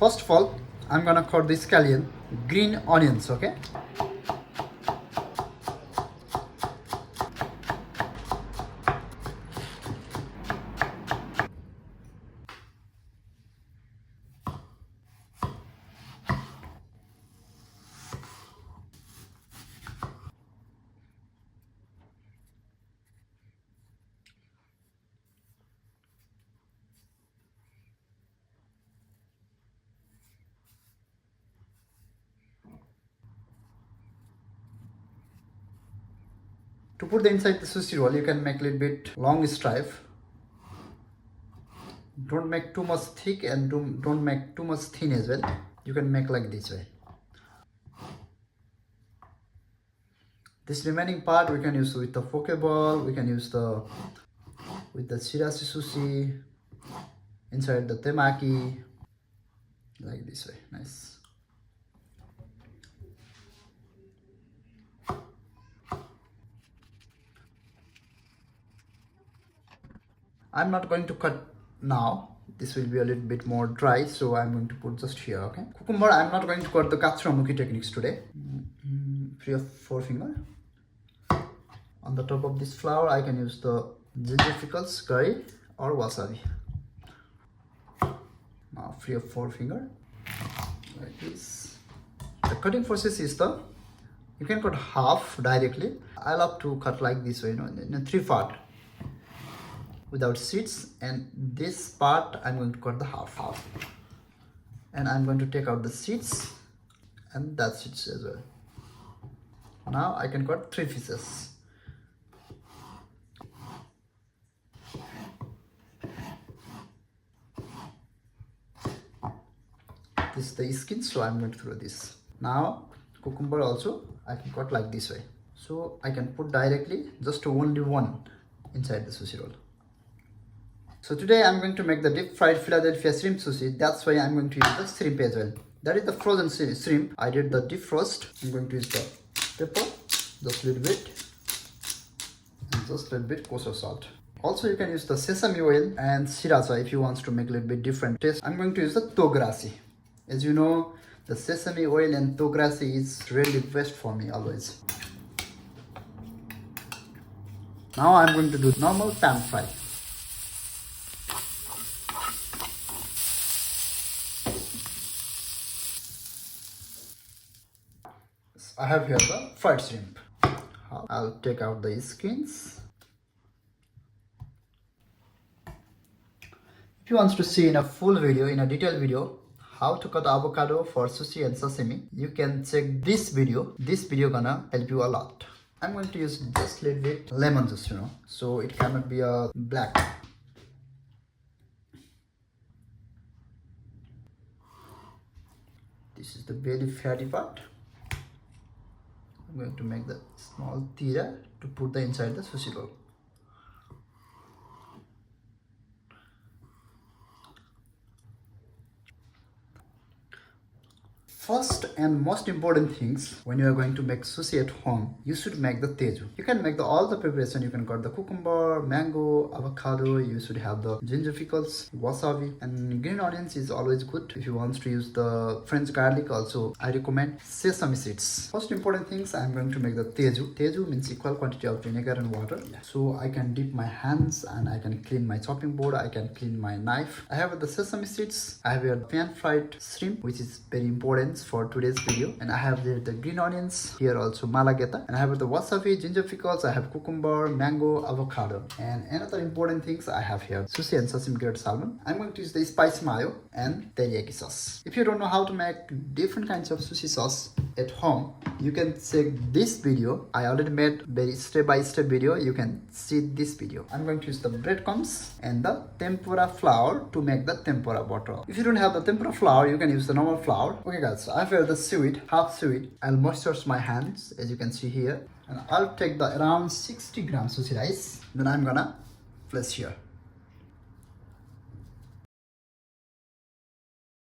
First of all, I'm gonna cut the scallion, green onions, okay? To put the inside the sushi roll, you can make a little bit long stripe. Don't make too much thick and don't make too much thin as well. You can make like this way. This remaining part we can use with the poke ball, we can use with the shirashi sushi, inside the temaki, like this way. Nice. I'm not going to cut now. This will be a little bit more dry, so I'm going to put just here, okay? Cucumber, I'm not going to cut the Katsuramuki techniques today. 3 or 4 finger. On the top of this flour, I can use the ginger pickles, curry, or wasabi. Now 3 or 4 finger, like this. The cutting process is you can cut half directly. I love to cut like this way, in a 3 part. Without seeds, and this part I'm going to cut the half, and I'm going to take out the seeds and that seeds as well. Now I can cut 3 pieces. This is the skin, so I'm going to throw this. Now cucumber also I can cut like this way, so I can put directly just only one inside the sushi roll. So today I'm going to make the deep fried Philadelphia shrimp sushi. That's why I'm going to use the shrimp as well. That is the frozen shrimp. I did the defrost. I'm going to use the pepper, just a little bit, and just a little bit kosher salt. Also you can use the sesame oil and sriracha if you want to make a little bit different taste. I'm going to use the togarashi. As you know, the sesame oil and togarashi is really best for me always. Now I'm going to do normal pan fry. I have here the fried shrimp. I'll take out the skins. If you want to see in a full video, in a detailed video, how to cut avocado for sushi and sashimi, you can check this video. This video gonna help you a lot. I'm going to use just a little bit lemon juice, so it cannot be a black. This is the very fatty part. I'm going to make the small tira to put the inside the sushi roll. First and most important things when you are going to make sushi at home, you should make the teju. You can make all the preparation. You can cut the cucumber, mango, avocado. You should have the ginger pickles, wasabi, and green onions is always good. If you want to use the French garlic also, I recommend sesame seeds. First important things, I'm going to make the teju. Teju means equal quantity of vinegar and water. So I can dip my hands and I can clean my chopping board. I can clean my knife. I have the sesame seeds. I have a pan fried shrimp, which is very important for today's video, and I have the green onions here, also malageta, and I have the wasabi, ginger pickles, I have cucumber, mango, avocado, and another important things I have here sushi and sesame grilled salmon. I'm going to use the spicy mayo and teriyaki sauce. If you don't know how to make different kinds of sushi sauce at home, you can check this video. I already made very step-by-step video. You can see this video. I'm going to use the breadcrumbs and the tempura flour to make the tempura butter. If you don't have the tempura flour, you can use the normal flour. Okay guys, so I have the seaweed, half seaweed. I'll moisturize my hands as you can see here, and I'll take the around 60 grams sushi rice. Then I'm gonna place here.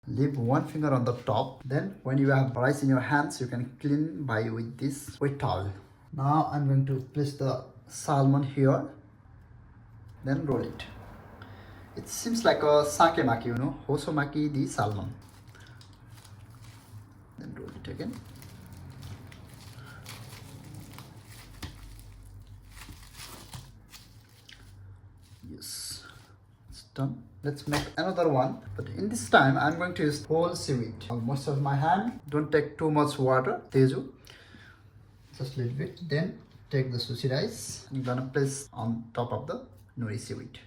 Leave one finger on the top. Then when you have rice in your hands, you can clean with this wet towel. Now I'm going to place the salmon here, then roll it. It seems like a sake maki, hosomaki the salmon. again. Yes, it's done. Let's make another one, but in this time I'm going to use whole seaweed. Almost of my hand. Don't take too much water, Teju. Just a little bit. Then take the sushi rice. I'm gonna place on top of the nori seaweed.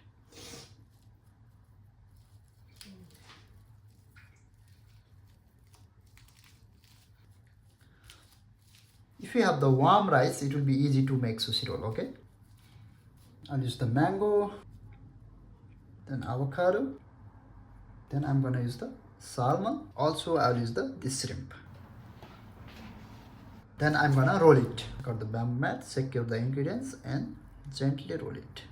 If you have the warm rice, it will be easy to make sushi roll, okay? I'll use the mango, then avocado, then I'm gonna use the salmon. Also, I'll use this shrimp. Then I'm gonna roll it. Got the bamboo mat, secure the ingredients and gently roll it.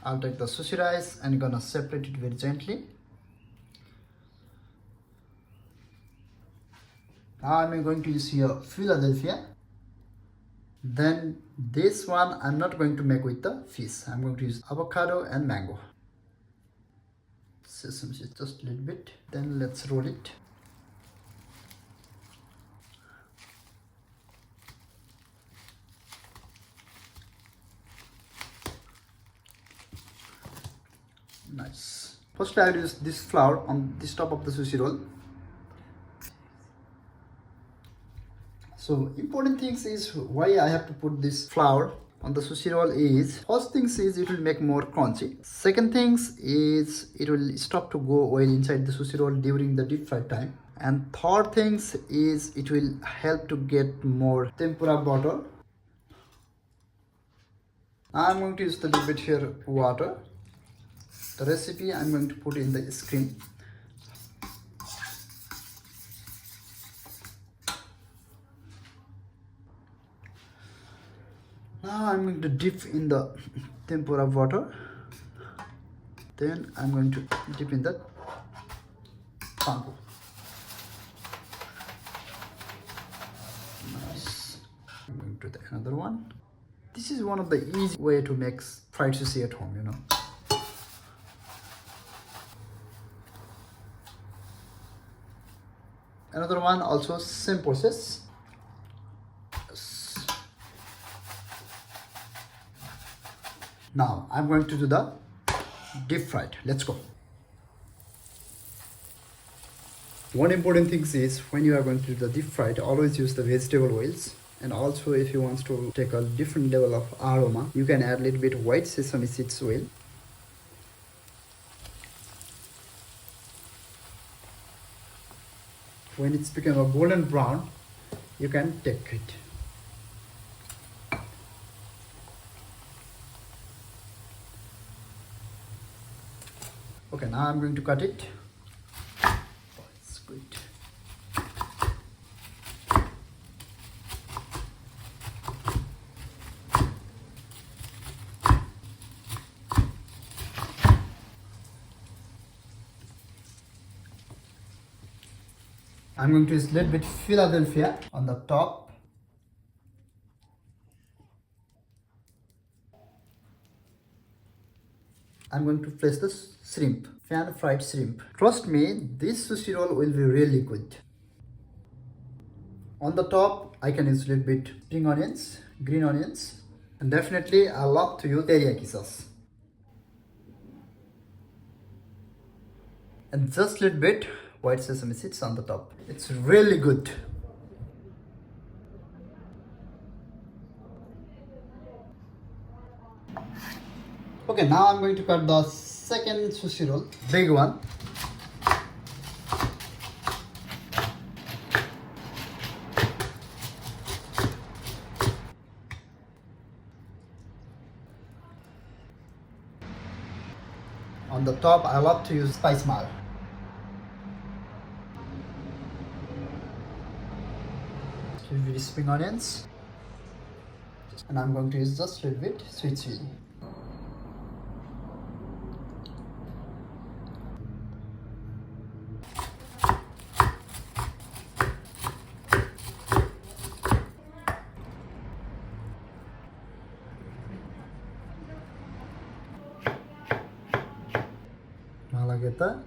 I'll take the sushi rice and gonna separate it very gently. Now I'm going to use here Philadelphia. Then this one I'm not going to make with the fish. I'm going to use avocado and mango. Sesame seeds just a little bit. Then let's roll it. Nice. First I will use this flour on this top of the sushi roll. So important things is why I have to put this flour on the sushi roll is, first things is it will make more crunchy. Second things is it will stop to go oil inside the sushi roll during the deep fry time. And third things is it will help to get more tempura butter. I'm going to use a little bit here water. The recipe I'm going to put in the screen. Now I'm going to dip in the tempura water. Then I'm going to dip in the panko. Nice. I'm going to do another one. This is one of the easy way to make fried sushi at home, you know. Another one also same process. Yes. Now I'm going to do the deep fried. Let's go. One important thing is when you are going to do the deep fried, always use the vegetable oils. And also if you want to take a different level of aroma, you can add a little bit white sesame seeds oil. When it's become a golden brown, you can take it. Okay, now I'm going to cut it. Oh, it's good. I'm going to use a little bit Philadelphia on the top. I'm going to place the shrimp, pan fried shrimp. Trust me, this sushi roll will be really good. On the top, I can use a little bit spring onions, green onions, and definitely I love to use teriyaki sauce. And just a little bit white sesame seeds on the top. It's really good. Okay, now I'm going to cut the second sushi roll, big one. On the top, I love to use spice mayo. With spring onions, and I'm going to use just a little bit sweet chili. get the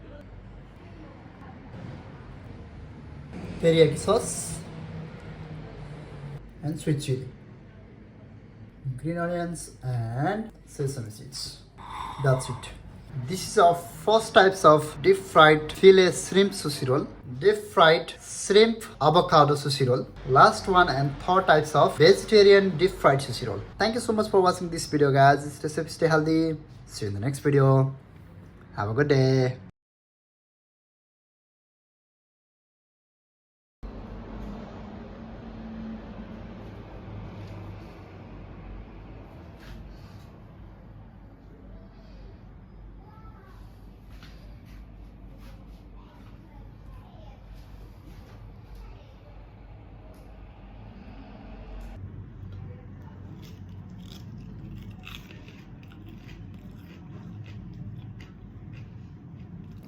teriyaki sauce and sweet chili, green onions and sesame seeds. That's it. This is our first types of deep fried filet shrimp sushi roll, deep fried shrimp avocado sushi roll, last one and third types of vegetarian deep fried sushi roll. Thank you so much for watching this video, guys. Stay safe, stay healthy. See you in the next video. Have a good day.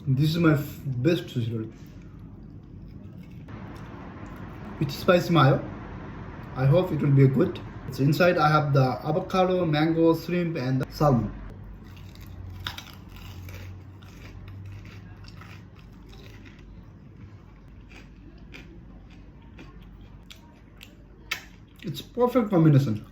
This is my best sushi roll. It's spicy mayo. I hope it will be good. So inside I have the avocado, mango, shrimp and the salmon. It's perfect combination.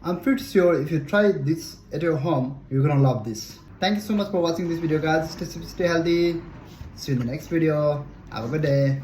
I'm pretty sure if you try this at your home, you're gonna love this. Thank you so much for watching this video, guys. Stay healthy. See you in the next video. Have a good day.